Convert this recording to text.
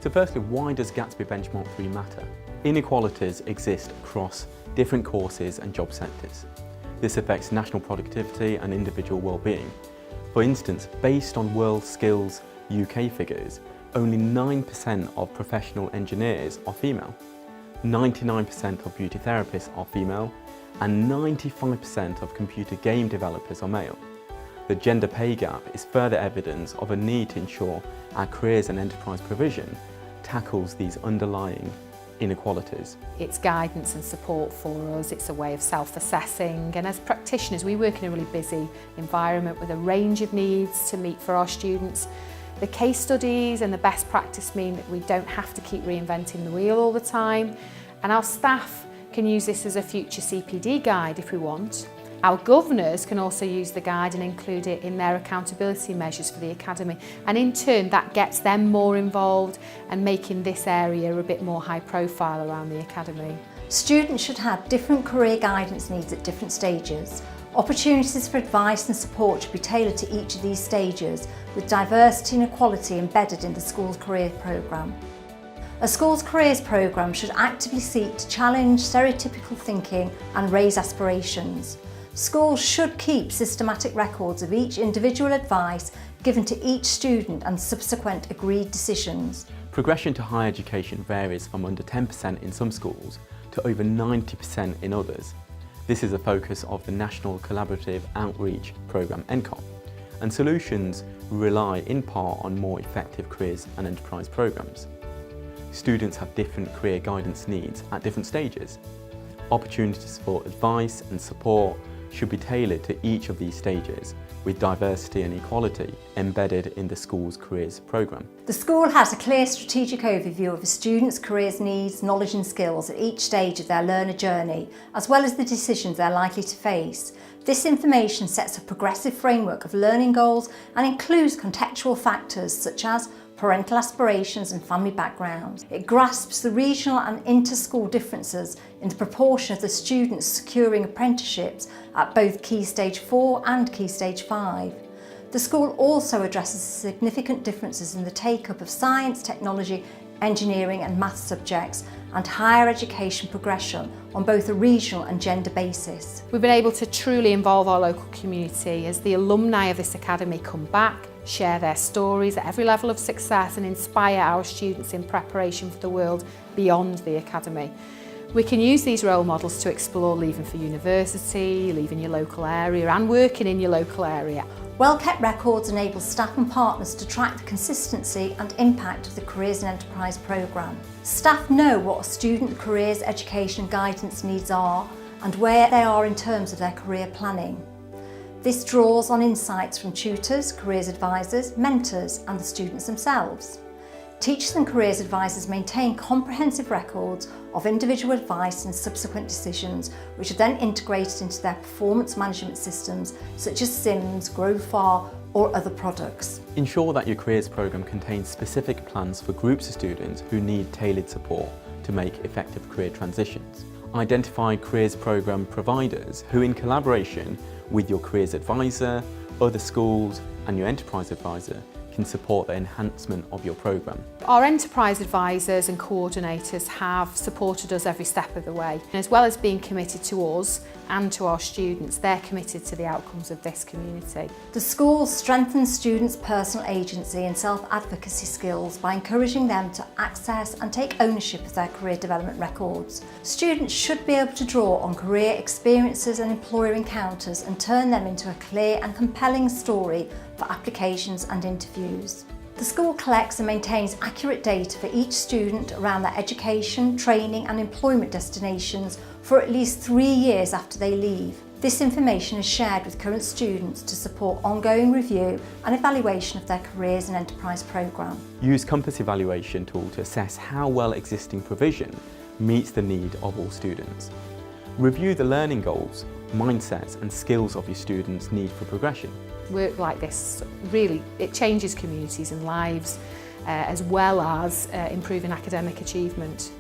So firstly, why does Gatsby Benchmark 3 matter? Inequalities exist across different courses and job sectors. This affects national productivity and individual well-being. For instance, based on World Skills UK figures, only 9% of professional engineers are female, 99% of beauty therapists are female, and 95% of computer game developers are male. The gender pay gap is further evidence of a need to ensure our careers and enterprise provision tackles these underlying inequalities. It's guidance and support for us, it's a way of self-assessing, and as practitioners we work in a really busy environment with a range of needs to meet for our students. The case studies and the best practice mean that we don't have to keep reinventing the wheel all the time, and our staff can use this as a future CPD guide if we want. Our governors can also use the guide and include it in their accountability measures for the Academy, and in turn that gets them more involved and making this area a bit more high profile around the Academy. Students should have different career guidance needs at different stages. Opportunities for advice and support should be tailored to each of these stages, with diversity and equality embedded in the school's career programme. A school's careers programme should actively seek to challenge stereotypical thinking and raise aspirations. Schools should keep systematic records of each individual advice given to each student and subsequent agreed decisions. Progression to higher education varies from under 10% in some schools to over 90% in others. This is a focus of the National Collaborative Outreach Programme NCOP, and solutions rely in part on more effective careers and enterprise programmes. Students have different career guidance needs at different stages. Opportunities for advice and support should be tailored to each of these stages, with diversity and equality embedded in the school's careers programme. The school has a clear strategic overview of a student's careers needs, knowledge and skills at each stage of their learner journey, as well as the decisions they're likely to face. This information sets a progressive framework of learning goals and includes contextual factors such as parental aspirations and family backgrounds. It grasps the regional and inter-school differences in the proportion of the students securing apprenticeships at both Key Stage 4 and Key Stage 5. The school also addresses significant differences in the take-up of science, technology, engineering and maths subjects and higher education progression on both a regional and gender basis. We've been able to truly involve our local community as the alumni of this academy come back, share their stories at every level of success and inspire our students in preparation for the world beyond the academy. We can use these role models to explore leaving for university, leaving your local area and working in your local area. Well-kept records enable staff and partners to track the consistency and impact of the Careers and Enterprise programme. Staff know what a student careers education guidance needs are and where they are in terms of their career planning. This draws on insights from tutors, careers advisors, mentors and the students themselves. Teachers and careers advisors maintain comprehensive records of individual advice and subsequent decisions, which are then integrated into their performance management systems such as Sims, GrowFar or other products. Ensure that your careers programme contains specific plans for groups of students who need tailored support to make effective career transitions. Identify careers programme providers who, in collaboration with your careers advisor, other schools and your enterprise advisor, can support the enhancement of your programme. Our enterprise advisors and coordinators have supported us every step of the way. And as well as being committed to us and to our students, they're committed to the outcomes of this community. The school strengthens students' personal agency and self-advocacy skills by encouraging them to access and take ownership of their career development records. Students should be able to draw on career experiences and employer encounters and turn them into a clear and compelling story for applications and interviews. The school collects and maintains accurate data for each student around their education, training and employment destinations for at least 3 years after they leave. This information is shared with current students to support ongoing review and evaluation of their careers and enterprise programme. Use Compass evaluation tool to assess how well existing provision meets the need of all students. Review the learning goals, mindsets and skills of your students' need for progression. Work like this, really, it changes communities and lives as well as improving academic achievement.